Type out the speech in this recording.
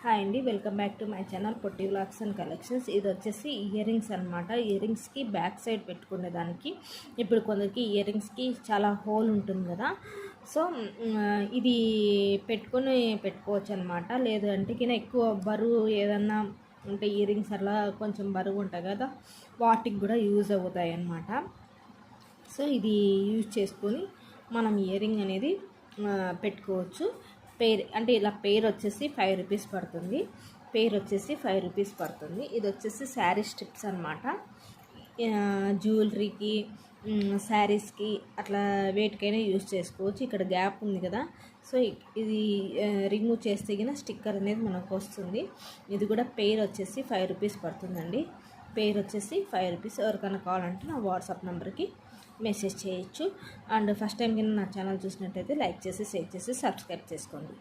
Hi అండి, welcome back to my channel Potti vlogs and collections. ఇది వచ్చేసి ఇయర్ రింగ్స్ అనమాట. ఇయర్ రింగ్స్కి బ్యాక్ సైడ్ పెట్టుకునేదానికి. ఇప్పుడు కొందరికి ఇయర్ రింగ్స్కి చాలా హోల్ ఉంటుంది కదా, సో ఇది పెట్టుకోవచ్చు అనమాట. లేదు అంటే కింద ఎక్కువ బరువు ఏదన్నా ఉంటే ఇయర్ రింగ్స్ అలా కొంచెం బరువు ఉంటాయి కదా, వాటికి కూడా యూజ్ అవుతాయి అన్నమాట. సో ఇది యూజ్ చేసుకొని మనం ఇయర్ రింగ్ అనేది పెట్టుకోవచ్చు. పేర్ అంటే ఇలా పేర్ వచ్చేసి 5 రూపీస్ పడుతుంది. పేర్ వచ్చేసి 5 రూపీస్ పడుతుంది. ఇది వచ్చేసి శారీ స్ట్రిప్స్ అనమాట. జ్యువెలరీకి, శారీస్కి అట్లా వేటికైనా యూజ్ చేసుకోవచ్చు. ఇక్కడ గ్యాప్ ఉంది కదా, సో ఇది రిమూవ్ చేస్తే గిన స్టిక్కర్ అనేది మనకు వస్తుంది. ఇది కూడా పేర్ వచ్చేసి 5 రూపీస్ పడుతుందండి. పేర్ వచ్చేసి 5 రూపీస్. ఎవరికైనా కావాలంటే నా వాట్సాప్ నెంబర్కి మెసేజ్ చేయొచ్చు. అండ్ ఫస్ట్ టైం కింద నా ఛానల్ చూసినట్టయితే లైక్ చేసి, షేర్ చేసి, సబ్స్క్రైబ్ చేసుకోండి.